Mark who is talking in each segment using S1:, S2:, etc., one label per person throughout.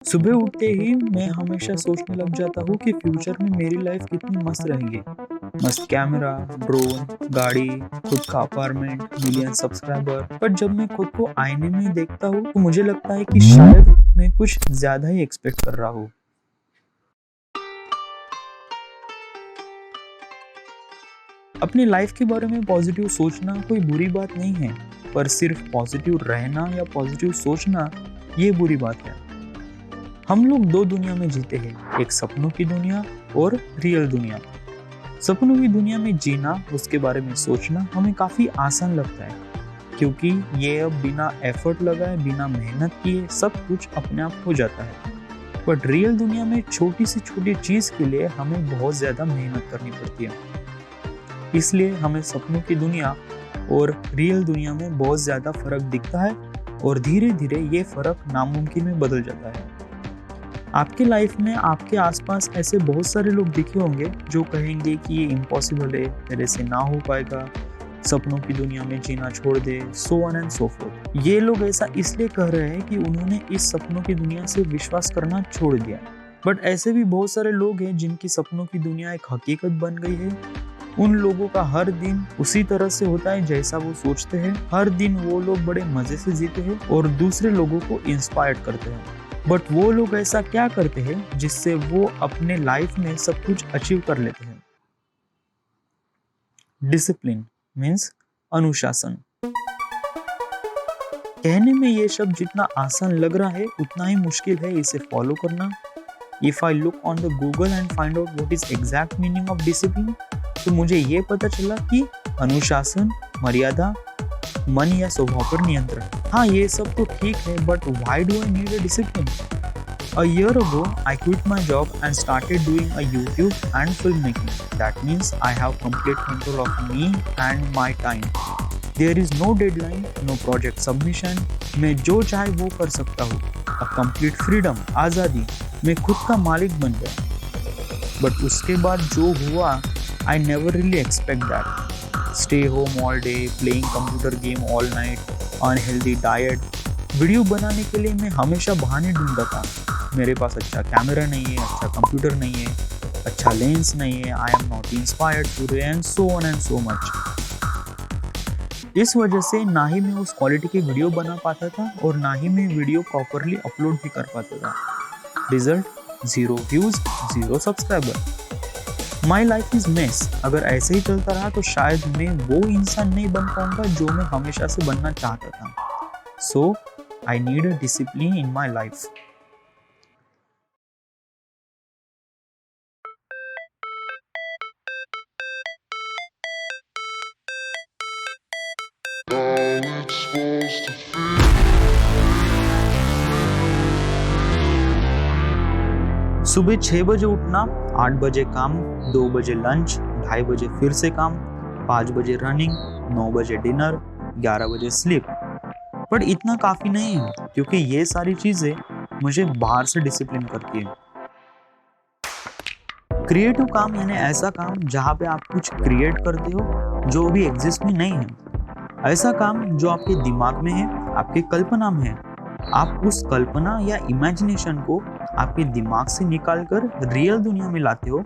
S1: सुबह उठते ही मैं हमेशा सोचने लग जाता हूँ कि फ्यूचर में मेरी लाइफ कितनी मस्त रहेगी। मस्त कैमरा, ड्रोन, गाड़ी, खुद का अपार्टमेंट, मिलियन सब्सक्राइबर। पर जब मैं खुद को आईने में देखता हूँ तो मुझे लगता है कि शायद मैं कुछ ज्यादा ही एक्सपेक्ट कर रहा हूँ। अपनी लाइफ के बारे में पॉजिटिव सोचना कोई बुरी बात नहीं है, पर सिर्फ पॉजिटिव रहना या पॉजिटिव सोचना ये बुरी बात है। हम लोग दो दुनिया में जीते हैं, एक सपनों की दुनिया और रियल दुनिया। सपनों की दुनिया में जीना, उसके बारे में सोचना हमें काफी आसान लगता है, क्योंकि ये अब बिना एफर्ट लगाए, बिना मेहनत किए सब कुछ अपने आप हो जाता है। बट रियल दुनिया में छोटी से छोटी चीज के लिए हमें बहुत ज्यादा मेहनत करनी पड़ती है। इसलिए हमें सपनों की दुनिया और रियल दुनिया में बहुत ज्यादा फर्क दिखता है, और धीरे धीरे ये फर्क नामुमकिन में बदल जाता है। आपके लाइफ में आपके आसपास ऐसे बहुत सारे लोग दिखे होंगे जो कहेंगे कि ये इम्पॉसिबल है, मेरे से ना हो पाएगा, सपनों की दुनिया में जीना छोड़ दे, so on and so forth. ये लोग ऐसा इसलिए कह रहे हैं कि उन्होंने इस सपनों की दुनिया से विश्वास करना छोड़ दिया। बट ऐसे भी बहुत सारे लोग हैं जिनकी सपनों की दुनिया एक हकीकत बन गई है। उन लोगों का हर दिन उसी तरह से होता है जैसा वो सोचते हैं। हर दिन वो लोग बड़े मजे से जीते हैं और दूसरे लोगों को इंस्पायर करते हैं। बट वो लोग ऐसा क्या करते हैं जिससे वो अपने लाइफ में सब कुछ अचीव कर लेते हैं? डिसिप्लिन मीन्स अनुशासन। कहने में ये शब्द जितना आसान लग रहा है उतना ही मुश्किल है इसे फॉलो करना। If I look on the Google and find out what is exact meaning of discipline, तो मुझे ये पता चला कि अनुशासन, मर्यादा, मन या स्वभाव पर नियंत्रण। हाँ, ये सब तो ठीक है, but why do I need a discipline? A year ago, I quit my job and started doing a YouTube and filmmaking. That means I have complete control of me and my time. There is no deadline, no project submission. मैं जो चाहे वो कर सकता हूँ। A complete freedom, आज़ादी। मैं खुद का मालिक बन गया। But उसके बाद जो हुआ, I never really expect that. Stay home all day, playing computer game all night, unhealthy diet. Video बनाने के लिए मैं हमेशा बहाने ढूंढता था। मेरे पास अच्छा कैमरा नहीं है, अच्छा कंप्यूटर नहीं है, अच्छा लेंस नहीं है, I am not inspired today and so on and so much. इस वजह से ना ही मैं उस क्वालिटी की वीडियो बना पाता था और ना ही मैं वीडियो प्रॉपरली अपलोड भी कर पाता था। Result, 0 views, 0 subscriber. My life is mess. अगर ऐसे ही चलता रहा तो शायद मैं वो इंसान नहीं बन पाऊंगा जो मैं हमेशा से बनना चाहता था। So I need a discipline in my life. सुबह 6 बजे उठना, 8 बजे काम, 2 बजे लंच, 2:30 बजे फिर से काम, 5 बजे रनिंग, 9 बजे डिनर, 11 बजे स्लीप। पर इतना काफी नहीं है, क्योंकि ये सारी चीजें मुझे बाहर से डिसिप्लिन करती है। क्रिएटिव काम यानी ऐसा काम जहाँ पे आप कुछ क्रिएट करते हो जो अभी एग्जिस्ट में नहीं है। ऐसा काम जो आपके दिमाग में है, आपकी कल्पना में है। आप उस कल्पना या इमेजिनेशन को आपके दिमाग से निकाल कर रियल दुनिया में लाते हो।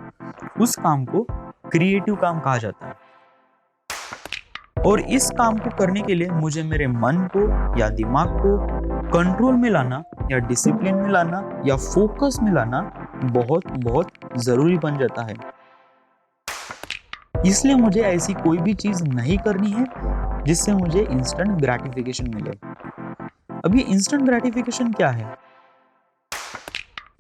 S1: उस काम को क्रिएटिव काम कहा जाता है। और इस काम को करने के लिए मुझे मेरे मन को या दिमाग को कंट्रोल में लाना या डिसिप्लिन में लाना या फोकस में लाना बहुत बहुत जरूरी बन जाता है। इसलिए मुझे ऐसी कोई भी चीज नहीं करनी है जिससे मुझे इंस्टेंट ग्रेटिफिकेशन मिले। अब ये इंस्टेंट ग्रेटिफिकेशन क्या है?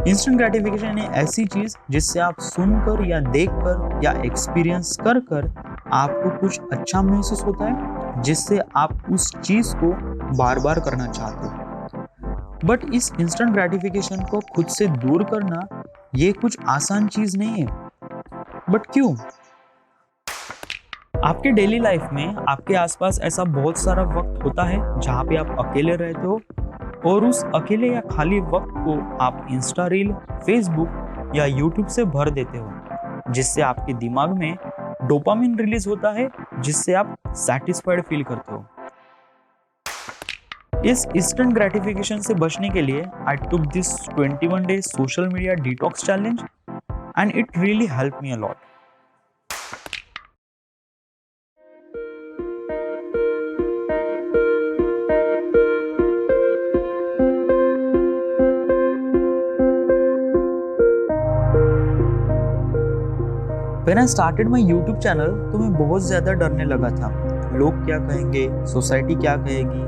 S1: इंस्टेंट ग्रेटिफिकेशन है ऐसी चीज जिससे आप सुनकर या देखकर या एक्सपीरियंस कर कर आपको कुछ अच्छा महसूस होता है, जिससे आप उस चीज को बार बार करना चाहते हो। बट इस इंस्टेंट ग्रेटिफिकेशन को खुद से दूर करना ये कुछ आसान चीज नहीं है। बट क्यों? आपके डेली लाइफ में आपके आसपास ऐसा बहुत सारा वक्त होता है जहाँ पे आप अकेले रहते हो, और उस अकेले या खाली वक्त को आप इंस्टा रील, फेसबुक या यूट्यूब से भर देते हो, जिससे आपके दिमाग में डोपामिन रिलीज होता है, जिससे आप सैटिस्फाइड फील करते हो। इस इंस्टेंट ग्रेटिफिकेशन से बचने के लिए I took this 21 day social media detox challenge and it really help me a lot. When I started my YouTube channel तो मैं बहुत ज़्यादा डरने लगा था। लोग क्या कहेंगे, सोसाइटी क्या कहेगी,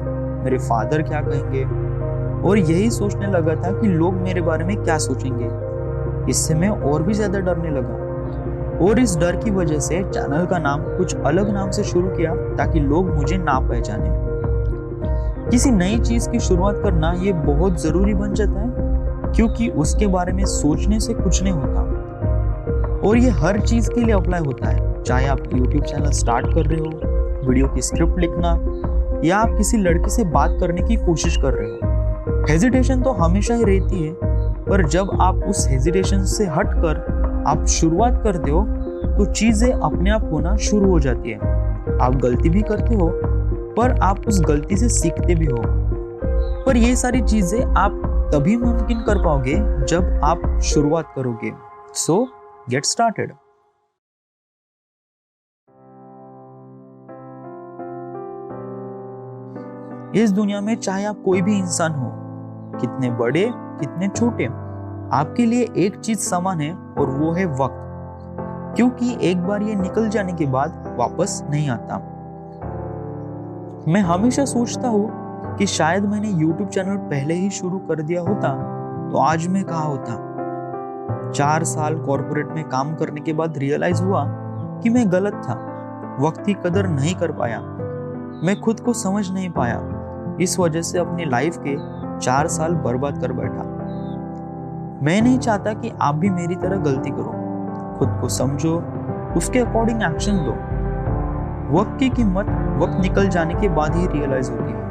S1: मेरे फादर क्या कहेंगे, और यही सोचने लगा था कि लोग मेरे बारे में क्या सोचेंगे। इससे मैं और भी ज़्यादा डरने लगा और इस डर की वजह से चैनल का नाम कुछ अलग नाम से शुरू किया ताकि लोग मुझे ना पहचाने। किसी नई चीज़ की शुरुआत करना ये बहुत ज़रूरी बन जाता है क्योंकि उसके बारे में सोचने से कुछ नहीं होता, और ये हर चीज के लिए अप्लाई होता है। चाहे आप YouTube चैनल स्टार्ट कर रहे हो, वीडियो की स्क्रिप्ट लिखना, या आप किसी लड़के से बात करने की कोशिश कर रहे हो। हेजिटेशन तो हमेशा ही रहती है, पर जब आप उस हेजिटेशन से हटकर आप शुरुआत करते हो तो चीजें अपने आप होना शुरू हो जाती है। आप गलती भी करते हो, पर आप उस गलती से सीखते भी हो। पर ये सारी चीजें आप तभी मुमकिन कर पाओगे जब आप शुरुआत करोगे। सो get started. इस दुनिया में चाहे आप कोई भी इंसान हो, कितने बड़े कितने छोटे, आपके लिए एक चीज समान है और वो है वक्त, क्योंकि एक बार ये निकल जाने के बाद वापस नहीं आता। मैं हमेशा सोचता हूँ कि शायद मैंने YouTube चैनल पहले ही शुरू कर दिया होता तो आज मैं कहाँ होता। 4 साल कॉर्पोरेट में काम करने के बाद रियलाइज हुआ कि मैं गलत था। वक्त की कदर नहीं कर पाया, मैं खुद को समझ नहीं पाया। इस वजह से अपनी लाइफ के 4 साल बर्बाद कर बैठा। मैं नहीं चाहता कि आप भी मेरी तरह गलती करो। खुद को समझो, उसके अकॉर्डिंग एक्शन लो। वक्त की कीमत वक्त निकल जाने के बाद ही रियलाइज होती है।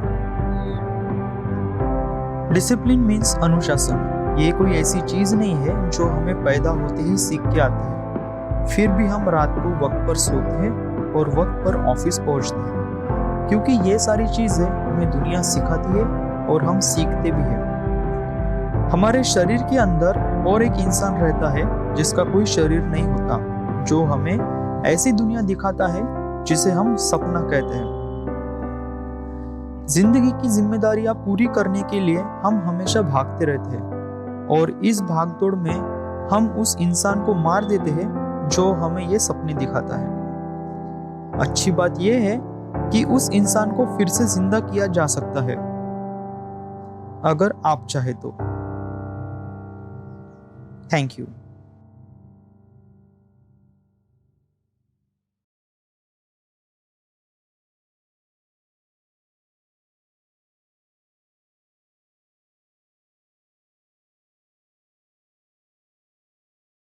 S1: डिसिप्लिन मीन्स अनुशासन। ये कोई ऐसी चीज नहीं है जो हमें पैदा होते ही सीख के आती है, फिर भी हम रात को वक्त पर सोते हैं और वक्त पर ऑफिस पहुंचते हैं, क्योंकि ये सारी चीजें हमें दुनिया सिखाती है और हम सीखते भी हैं। हमारे शरीर के अंदर और एक इंसान रहता है जिसका कोई शरीर नहीं होता, जो हमें ऐसी दुनिया दिखाता है जिसे हम सपना कहते हैं। जिंदगी की जिम्मेदारियां पूरी करने के लिए हम हमेशा भागते रहते हैं, और इस भागदौड़ में हम उस इंसान को मार देते हैं जो हमें ये सपने दिखाता है। अच्छी बात यह है कि उस इंसान को फिर से जिंदा किया जा सकता है अगर आप चाहे तो। Thank you.